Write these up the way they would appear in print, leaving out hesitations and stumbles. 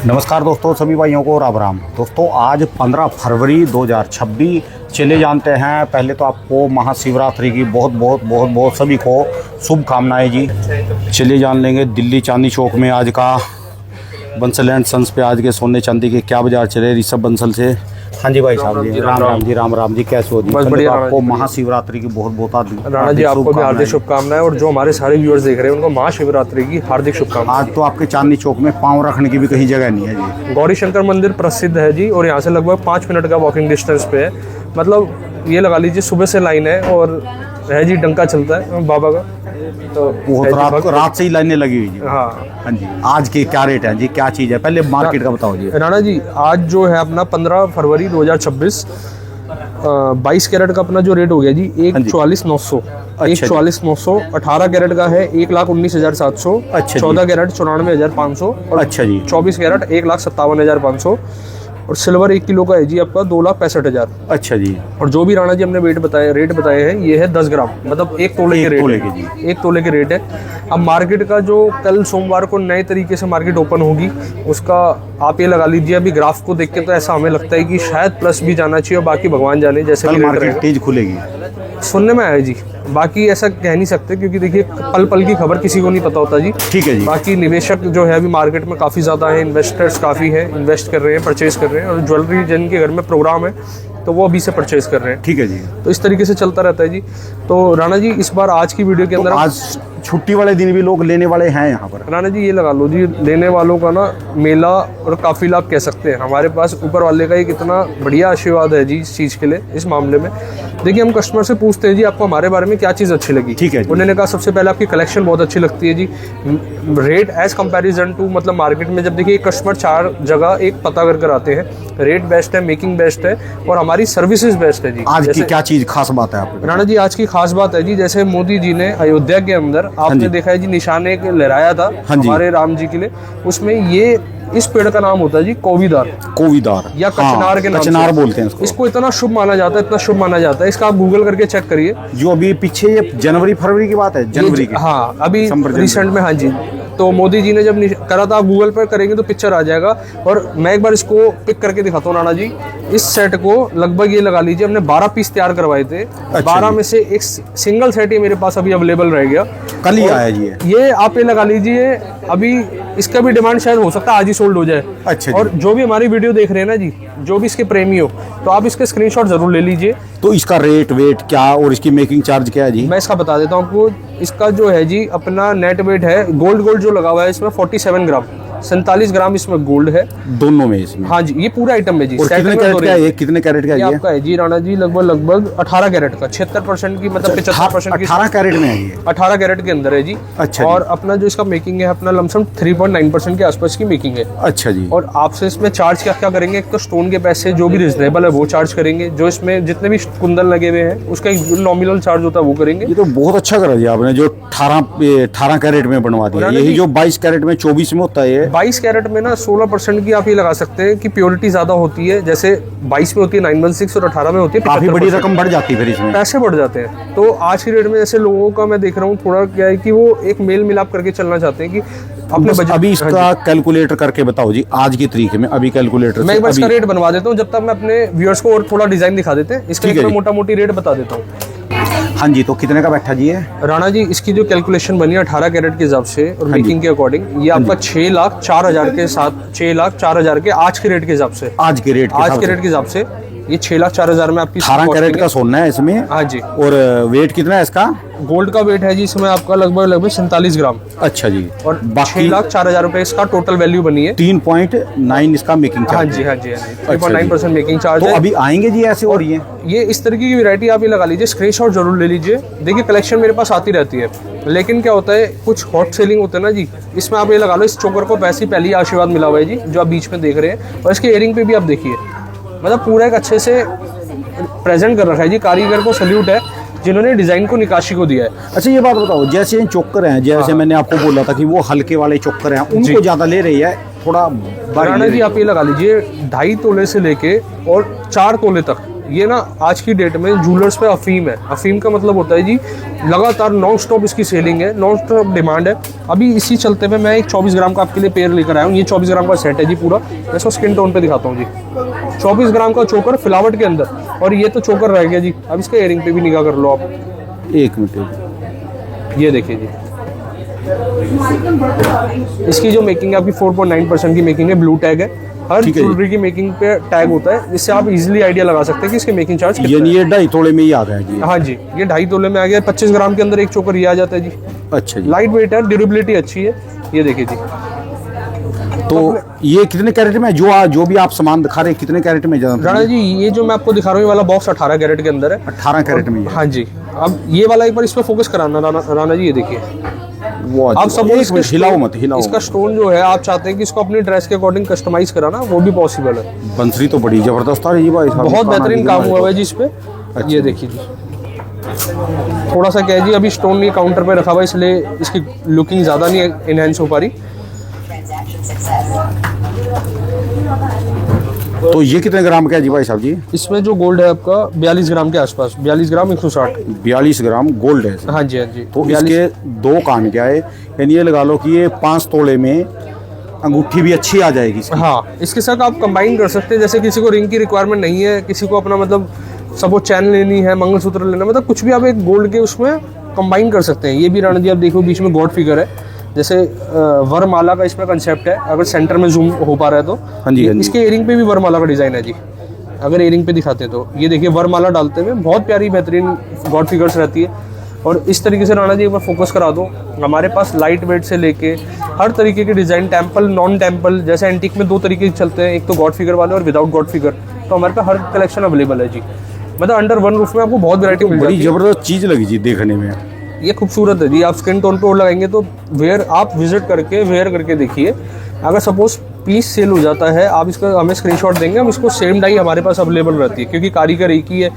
नमस्कार दोस्तों, सभी भाइयों को राम राम। दोस्तों आज 15 फरवरी 2026, चले जानते हैं। पहले तो आपको महाशिवरात्रि की बहुत बहुत बहुत बहुत सभी को शुभकामनाएं जी। चलिए जान लेंगे दिल्ली चांदनी चौक में आज का बंसल एंड सन्स पे आज के सोने चांदी के क्या बाजार चले ऋषभ बंसल से। हाँ जी भाई साहब जी, राम राम जी, कैसे हो जी? बस बढ़िया। आपको महाशिवरात्रि की बहुत बहुत राणा जी आपको भी हार्दिक शुभकामनाएं, और जो हमारे सारे व्यूअर्स देख रहे हैं उनको महाशिवरात्रि की हार्दिक शुभकामनाएं। आज तो आपके चांदनी चौक में पाँव रखने की भी कहीं जगह नहीं है जी। गौरी शंकर मंदिर प्रसिद्ध है जी, और यहाँ से लगभग 5 मिनट का वॉकिंग डिस्टेंस पे है। मतलब ये लगा लीजिए सुबह से लाइन है, और है जी डंका चलता है बाबा का। तो बहुत रात से ही लाइनें लगी हुई जी। हाँ जी। आज के क्या रेट है जी, क्या चीज़ है? पहले मार्केट का बताओ जी। राणा जी आज जो है अपना 15 फरवरी 2026 22 कैरेट का अपना जो रेट हो गया जी 1,44,900। 1,44,900। 18 कैरेट का है 1,19,700। अच्छा। 14 कैरेट 94,500। और अच्छा जी। 24 कैरेट 1,57,500। और सिल्वर 1 किलो का है जी आपका 2,65,000। अच्छा जी। और जो भी राणा जी हमने रेट बताए हैं ये है 10 ग्राम, मतलब 1 तोले के रेट है। 1 तोले के रेट है। अब मार्केट का जो कल सोमवार को नए तरीके से मार्केट ओपन होगी उसका आप ये लगा लीजिए। अभी ग्राफ को देख के तो ऐसा हमें लगता है कि शायद प्लस भी जाना चाहिए, और बाकी भगवान जाने जैसे कल मार्केट तेज खुलेगी सुनने में आया जी। बाकी ऐसा कह नहीं सकते क्योंकि देखिए पल पल की खबर किसी को नहीं पता होता जी। ठीक है जी। बाकी निवेशक जो है अभी मार्केट में काफ़ी ज़्यादा है, इन्वेस्टर्स काफ़ी हैं, इन्वेस्ट कर रहे हैं, परचेज कर रहे हैं, और ज्वेलरी जिनके घर में प्रोग्राम है तो वो अभी से परचेज कर रहे हैं। ठीक है जी। तो इस तरीके से चलता रहता है जी। तो राणा जी इस बार आज की वीडियो के अंदर आज छुट्टी वाले दिन भी लोग लेने वाले हैं यहाँ पर। राणा जी ये लगा लो जी, लेने वालों का ना मेला और काफिला आप कह सकते हैं। हमारे पास ऊपर वाले का एक इतना बढ़िया आशीर्वाद है जी इस चीज़ के लिए। इस मामले में देखिए हम कस्टमर से पूछते हैं जी आपको हमारे बारे में क्या चीज़ अच्छी लगी। ठीक है। उन्होंने कहा सबसे पहले आपकी कलेक्शन बहुत अच्छी लगती है जी। रेट एज कंपैरिजन टू, मतलब मार्केट में जब देखिए कस्टमर 4 जगह एक पता कर आते हैं, रेट बेस्ट है, मेकिंग बेस्ट है, और हमारी सर्विसेज बेस्ट है जी। आज की क्या चीज़ खास बात है आपको? राणा जी आज की खास बात है जी, जैसे मोदी जी ने अयोध्या के अंदर आपने देखा है जी निशान एक लहराया था हमारे राम जी के लिए। उसमें ये इस पेड़ का नाम होता है जी कोविदार या कचनार के नाम कचनार बोलते हैं इसको इतना शुभ माना जाता है, इतना शुभ माना जाता है। इसका आप गूगल करके चेक करिए। जो अभी पीछे ये जनवरी फरवरी की बात है, जनवरी की। हाँ अभी रिसेंट में। हाँ जी। तो मोदी जी ने जब करा था, आप गूगल पर करेंगे तो पिक्चर आ जाएगा। और मैं एक बार इसको पिक करके दिखाता हूँ राणा जी। इस सेट को लगभग ये लगा लीजिए हमने 12 पीस तैयार करवाए थे। 12 में से एक सिंगल सेट ही मेरे पास अभी अवेलेबल रह गया, कल ही आया जी। ये आप ये लगा लीजिए अभी इसका भी डिमांड शायद हो सकता है आज ही सोल्ड हो जाए। अच्छा। और जो भी हमारी वीडियो देख रहे हैं ना जी, जो भी इसके प्रेमी हो, तो आप इसके स्क्रीनशॉट जरूर ले लीजिए। तो इसका रेट वेट क्या और इसकी मेकिंग चार्ज क्या है जी? मैं इसका बता देता हूँ आपको। इसका जो है जी अपना नेट वेट है, गोल्ड जो लगा हुआ है इसमें 47 ग्राम, 47 ग्राम इसमें गोल्ड है दोनों में इसमें। हाँ जी, ये पूरा आइटम है जी। और कितने कैरेट का है ये? कितने कैरेट का है आपका है जी राणा जी? लगभग 18 कैरेट का, 76% की, मतलब 75% की। 18 कैरेट में है ये? 18 कैरेट के अंदर है जी। अच्छा। और अपना जो इसका मेकिंग है अपना लमसम 3.9% के आसपास की मेकिंग है। अच्छा जी। और आपसे इसमें चार्ज क्या करेंगे? एक तो स्टोन के पैसे जो भी रिजनेबल है वो चार्ज करेंगे, जो इसमें जितने भी कुंदन लगे हुए हैं उसका एक नॉमिनल चार्ज होता है वो करेंगे। ये तो बहुत अच्छा करा जी आपने, जो 18 कैरेट में बनवा दिया। यही जो 22 कैरेट में 24 में होता है, 22 कैरेट में ना 16% की आप ये लगा सकते हैं कि प्योरिटी ज्यादा होती है। जैसे 22 में होती है 916 और 18 में होती है, काफी बड़ी रकम बढ़ जाती है, फिर इसमें पैसे बढ़ जाते हैं। तो आज की डेट में जैसे लोगों का मैं देख रहा हूँ थोड़ा क्या है कि वो एक मेल मिलाप करके चलना चाहते हैं कि अपने बजट। अभी इसका कैलकुलेटर करके बताओ जी आज की तारीख में। अभी कैलकुलेटर मैं एक बार इसका रेट बनवा देता हूँ, जब तक मैं अपने व्यूअर्स को और थोड़ा डिजाइन दिखा देते हैं। इसका मोटा मोटी रेट बता देता हूँ। हाँ जी। तो कितने का बैठा जी है राणा जी? इसकी जो कैलकुलेशन बनी है 18 कैरेट के हिसाब से और मेकिंग के अकॉर्डिंग, ये आपका 6,04,000 के साथ, 6,04,000 के आज के रेट के हिसाब से, आज के रेट के हिसाब से ये 6,04,000 में आपकी 18 कैरेट का सोना है इसमें। हाँ जी। और वेट कितना है इसका? गोल्ड का वेट है जी इसमें आपका लगभग 47 ग्राम। अच्छा जी। और 6,04,000 रुपए इसका टोटल वैल्यू बनी है। 3.9 इसका मेकिंग चार्ज। हाँ जी, हाँ जी, 3.9% मेकिंग चार्ज। तो अभी आएंगे जी ऐसे? और ये इस तरीके की वैरायटी आप ये लगा लीजिए, स्क्रीनशॉट जरूर ले लीजिए। देखिए कलेक्शन मेरे पास आती रहती है, लेकिन क्या होता है कुछ हॉट सेलिंग होते हैं ना जी, इसमें आप ये लगा लो इस चोकर को वैसे पहले ही आशीर्वाद मिला हुआ है जी, जो आप बीच में देख रहे हैं। और इसके इयरिंग पे भी आप देखिए, मतलब पूरा एक अच्छे से प्रेजेंट कर रखा है जी। कारीगर को सल्यूट है जिन्होंने डिजाइन को निकाशी को दिया है। अच्छा ये बात बताओ, जैसे इन चोकर हैं, जैसे मैंने आपको बोला था कि वो हल्के वाले चोकर हैं, उनको ज्यादा ले रही है थोड़ा? राणा जी आप ये लगा लीजिए 2.5 तोले से लेके और 4 तोले तक ये ना आज की डेट में जूलर्स पे अफीम है। अफीम का मतलब होता है जी लगातार नॉन स्टॉप इसकी सेलिंग है, नॉन स्टॉप डिमांड है। अभी इसी चलते में मैं एक 24 ग्राम का आपके लिए पेयर लेकर आया हूँ। ये 24 ग्राम का सेट है जी पूरा। मैं इसको स्किन टोन पे दिखाता हूँ जी। 24 ग्राम का चोकर फिलावट के अंदर, और ये तो चोकर रह गया जी। अब इसके इयरिंग पे भी निगाह कर लो आप। एक मिनट, ये देखिए जी, इसकी जो मेकिंग है आपकी 4.9% की मेकिंग है। ब्लू टैग है, हर ठीक है जी। ज्वेलरी की मेकिंग पे टैग होता है, जिससे आप इजीली आइडिया लगा सकते हैं कि इसके मेकिंग चार्ज कितना ये 2.5 तोले में ही आ गया जी। है। हाँ जी, ये 2.5 तोले में आ गया। 25 ग्राम के अंदर एक चोकर ये आ जाता है जी। अच्छा जी। लाइट वेट है, ड्यूरेबिलिटी अच्छी है। ये देखिए जी, तो ये कितने कैरेट में जो भी आप सामान दिखा रहे हैं कितने कैरेट में राणा जी ये जो मैं आपको दिखा रहा हूँ ये वाला बॉक्स 18 कैरेट के अंदर है। 18 कैरेट में ही है। हाँ जी। अब ये वाला एक बार इस पे फोकस कराना राणा जी। ये देखिए, वो आप सब एक मिनट, हिलाओ मत, हिलाओ इसका मत। स्टोन जो है आप चाहते हैं कि इसको अपनी ड्रेस के अकॉर्डिंग कस्टमाइज कराना, वो भी पॉसिबल है। बंसरी तो बड़ी जबरदस्त आ रही है भाई साहब। बहुत बेहतरीन काम हुआ है जी इस पे। अच्छा। ये देखिए जी, थोड़ा सा क्या है जी, अभी स्टोन नहीं काउंटर पे रखा हुआ है, इसलिए इसकी लुकिंग ज़्यादा नहीं इनहेंस हो पा रही। तो ये कितने ग्राम का है जी भाई साहब जी? इसमें जो गोल्ड है आपका 42 ग्राम के आसपास, 42 ग्राम 160। 42 ग्राम गोल्ड है। हाँ जी, हाँ जी। तो इसके 2 कान क्या है, यानी ये लगा लो कि ये 5 तोले में अंगूठी भी अच्छी आ जाएगी इसकी। हाँ, इसके साथ आप कंबाइन कर सकते हैं। जैसे किसी को रिंग की रिक्वायरमेंट नहीं है, किसी को अपना मतलब सपोज चैन लेनी है, मंगलसूत्र लेना, मतलब कुछ भी आप एक गोल्ड के उसमें कंबाइन कर सकते हैं। ये भी राणा जी आप देखो बीच में गॉड फिगर है, जैसे वरमाला का इसमें कंसेप्ट है। अगर सेंटर में जूम हो पा रहा है तो हाँ जी, हाँ जी। इसके इयरिंग पे भी वरमाला का डिजाइन है जी। अगर इयरिंग पे दिखाते हैं तो ये देखिए वरमाला डालते हुए बहुत प्यारी बेहतरीन गॉड फिगर्स रहती है। और इस तरीके से राणा जी एक बार फोकस करा दो, हमारे पास लाइट वेट से लेके हर तरीके के डिजाइन, टेम्पल नॉन टेम्पल, जैसे एंटीक में 2 तरीके चलते हैं, एक तो गॉड फिगर वाले और विदाउट गॉड फिगर। तो हमारे पास हर कलेक्शन अवेलेबल है जी। मतलब अंडर वन रूफ में आपको बहुत वैरायटी मिल बड़ी जाती है। जबरदस्त चीज लगी जी देखने में। ये खूबसूरत है जी। आप स्किन टोन पे और लगाएंगे तो वेयर आप विजिट करके वेयर करके देखिए। अगर सपोज पीस सेल हो जाता है, आप इसका हमें स्क्रीनशॉट देंगे, हम इसको सेम डाई हमारे पास अवेलेबल रहती है, क्योंकि कारीगर एक ही है,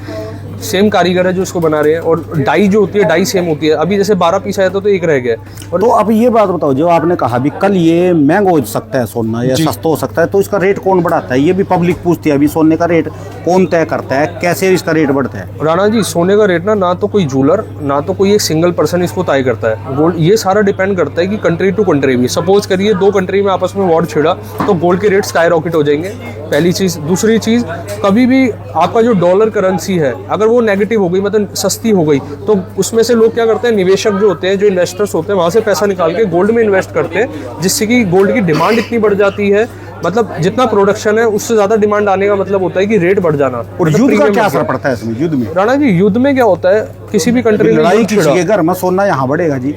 सेम कारीगर है जो इसको बना रहे हैं। और डाई जो होती है डाई सेम होती है। अभी जैसे 12 पीस आया था तो एक रह गया। और तो अब ये बात बताओ, जो आपने कहा भी कल ये महंगा हो सकता है सोना या जी। सस्ता हो सकता है, तो इसका रेट कौन बढ़ाता है? ये भी पब्लिक पूछती है। अभी सोने का रेट कौन तय करता है, कैसे इसका रेट बढ़ता है? राणा जी सोने का रेट ना तो कोई जूलर ना तो कोई एक सिंगल पर्सन इसको तय करता है। गोल्ड ये सारा डिपेंड करता है कि कंट्री टू कंट्री भी। सपोज करिए 2 कंट्री में आपस में वॉर छिड़ा तो गोल्ड के रेट स्काई रॉकेट हो जाएंगे, पहली चीज़। दूसरी चीज़, कभी भी आपका जो डॉलर करेंसी है अगर वो नेगेटिव हो गई, मतलब सस्ती हो गई, तो उसमें से लोग क्या करते हैं, निवेशक जो होते हैं, जो इन्वेस्टर्स होते हैं, वहाँ से पैसा निकाल के गोल्ड में इन्वेस्ट करते हैं, जिससे कि गोल्ड की डिमांड इतनी बढ़ जाती है। मतलब जितना प्रोडक्शन है उससे ज़्यादा डिमांड आने का मतलब होता है कि रेट बढ़ जाना। और मतलब युद्ध का premium क्या बढ़ असर जाना। पड़ता है इसमें, युद्ध में? राणा जी युद्ध में क्या होता है, किसी भी कंट्री में लड़ाई युद्ध किसी छिड़ा, के घर में सोना यहाँ बढ़ेगा जी।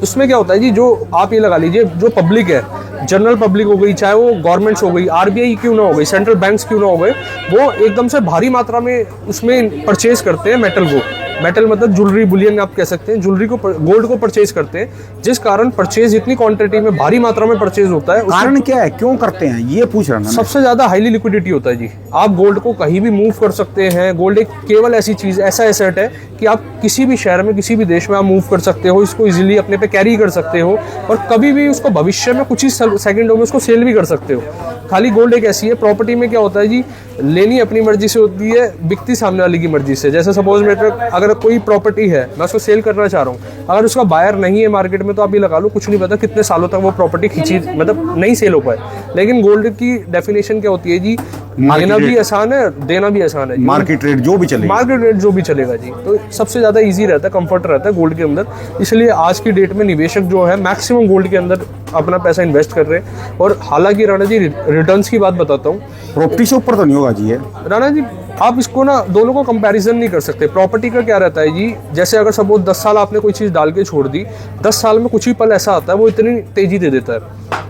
उसमें क्या होता है जी, जो आप ये लगा लीजिए जो पब्लिक है, जनरल पब्लिक हो गई, चाहे वो गवर्नमेंट्स हो गई, आरबीआई क्यों ना हो गई, सेंट्रल बैंक्स क्यों ना हो गए, वो एकदम से भारी मात्रा में उसमें परचेज करते हैं मेटल को। मेटल मतलब ज्वेलरी, बुलियन आप कह सकते हैं, ज्वेलरी को, गोल्ड को परचेज करते हैं, जिस कारण परचेज इतनी क्वांटिटी में भारी मात्रा में परचेज होता है। कारण क्या है, क्यों करते हैं, ये पूछ रहा ना। सबसे ज्यादा हाईली लिक्विडिटी होता है जी। आप गोल्ड को कहीं भी मूव कर सकते हैं। गोल्ड एक केवल ऐसी चीज, ऐसा एसेट है कि आप किसी भी शहर में, किसी भी देश में आप मूव कर सकते हो, इसको इजीली अपने पे कैरी कर सकते हो, और कभी भी उसको भविष्य में कुछ ही सेकंडों में उसको सेल भी कर सकते हो। खाली गोल्ड एक ऐसी है। प्रॉपर्टी में क्या होता है जी, लेनी अपनी मर्जी से होती है, बिकती सामने वाले की मर्जी से। जैसे सपोज मेरे अगर कोई प्रॉपर्टी है, मैं उसको सेल करना चाह रहा हूँ, अगर उसका बायर नहीं है मार्केट में, तो आप ये लगा लो कुछ नहीं पता कितने सालों तक वो प्रॉपर्टी खींची, मतलब नहीं सेल हो पाए। लेकिन गोल्ड की डेफिनेशन क्या होती है जी, लेना भी आसान है, देना भी आसान है। मार्केट रेट जो भी चलेगा, मार्केट रेट जो भी चलेगा जी, तो सबसे ज़्यादा इजी रहता है, कंफर्ट रहता है गोल्ड के अंदर। इसलिए आज की डेट में निवेशक जो है मैक्सिमम गोल्ड के अंदर अपना पैसा इन्वेस्ट कर रहे हैं। और हालांकि राणा जी रिटर्न्स की बात बताता हूँ, प्रॉपर्टी से ऊपर तो नहीं होगा जी ये? राणा जी आप इसको ना दोनों को कंपैरिजन नहीं कर सकते। प्रॉपर्टी का क्या रहता है जी, जैसे अगर सपोज 10 साल आपने कोई चीज़ डाल के छोड़ दी, 10 साल में कुछ ही पल ऐसा आता है वो इतनी तेजी दे देता है,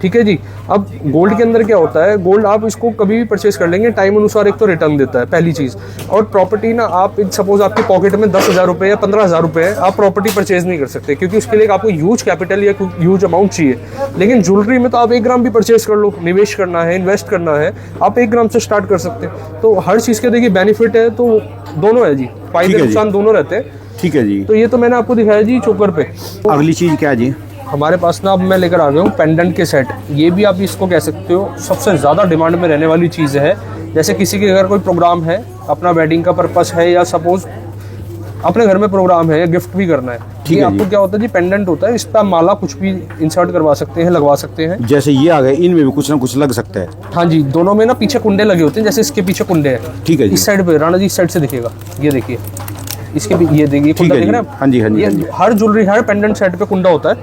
ठीक है जी। अब गोल्ड के अंदर क्या होता है, गोल्ड आप इसको कभी भी परचेज कर लेंगे, टाइम अनुसार एक तो रिटर्न देता है, पहली चीज़। और प्रॉपर्टी ना आप सपोज आपके पॉकेट में 10,000 रुपये या 15,000 रुपये है, आप प्रॉपर्टी परचेज नहीं कर सकते, क्योंकि उसके लिए आपको ह्यूज कैपिटल या ह्यूज अमाउंट चाहिए। लेकिन ज्वेलरी में तो आप 1 ग्राम भी परचेज कर लो, निवेश करना है, इन्वेस्ट करना है, आप 1 ग्राम से स्टार्ट कर सकते हैं। तो हर चीज़ के देखिए बेनिफिट है, तो दोनों है जी, फायदे नुकसान दोनों रहते हैं। ठीक है जी। तो ये तो मैंने आपको दिखाया जी चोकर पे। अगली चीज़ क्या है जी? हमारे पास ना अब मैं लेकर आ गया हूँ पेंडेंट के सेट। ये भी आप इसको कह सकते हो सबसे ज़्यादा डिमांड में रहने वाली चीज़ है। जैसे किसी के अगर कोई प्रोग्राम है, अपना वेडिंग का पर्पस है, या सपोज अपने घर में प्रोग्राम है या गिफ्ट भी करना है, ठीक ये है जी। आपको क्या होता है जी, पेंडेंट होता है, इस पर आप माला कुछ भी इंसर्ट करवा सकते हैं, लगवा सकते हैं। जैसे ये आ गए, इनमें भी कुछ ना कुछ लग सकता है। हाँ जी, दोनों में ना पीछे कुंडे लगे होते हैं, जैसे इसके पीछे कुंडे हैं। ठीक है जी। इस साइड पे राणा जी, इस साइड से दिखेगा, ये देखिए इसके भी, ये देखिए ठीक कुंडा है दिख जी। रहा है। हाँ जी, हाँ जी, हाँ जी। ये हर ज्वेलरी, हर पेंडेंट सेट पे कुंडा होता है,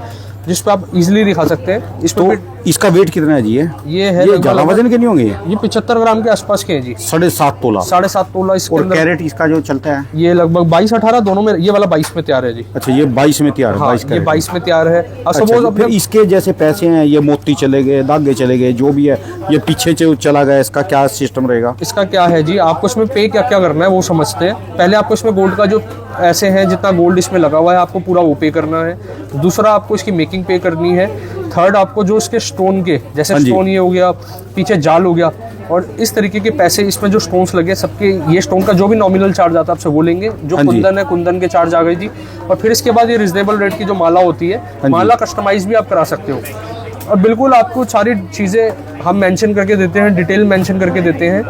जिस पे आप इजीली दिखा सकते हैं। इस तो पे इसका वेट कितना है जी? ये है ये लगभग- ज्यादा वजन के नहीं होंगे? ये 75 ग्राम के आसपास के हैं जी। 7.5 तोला। 7.5 तोला इसके और अंदर। कैरेट इसका जो चलता है? ये लगभग 22-18 दोनों में, ये वाला 22 में तैयार है जी। अच्छा, ये 22 में तैयार है। हाँ, 22 ये कैरेट। 22 में तैयार है। अब अच्छा, सपोज तो अपने फिर इसके जैसे पैसे हैं, ये मोती चले गए, धागे चले गए, जो भी है, ये पीछे जो चला गया, इसका क्या सिस्टम रहेगा? इसका क्या है जी, आपको इसमें पे क्या क्या करना है वो समझते हैं। पहले आपको इसमें गोल्ड का जो ऐसे हैं, जितना गोल्ड इसमें लगा हुआ है आपको पूरा वो पे करना है। दूसरा, आपको इसकी मेकिंग पे करनी है। थर्ड, आपको जो इसके स्टोन के, जैसे हाँ जी। स्टोन ये हो गया, पीछे जाल हो गया, और इस तरीके के पैसे इसमें जो स्टोन्स लगे सबके, ये स्टोन का जो भी नॉमिनल चार्ज आता है आपसे वो लेंगे। जो हाँ जी। कुंदन है, कुंदन के चार्ज आ गए जी। और फिर इसके बाद ये रिजनेबल रेट की जो माला होती है, जी। माला कस्टमाइज भी आप करा सकते हो। और बिल्कुल आपको सारी चीज़ें हम मेंशन करके देते हैं, डिटेल मेंशन करके देते हैं।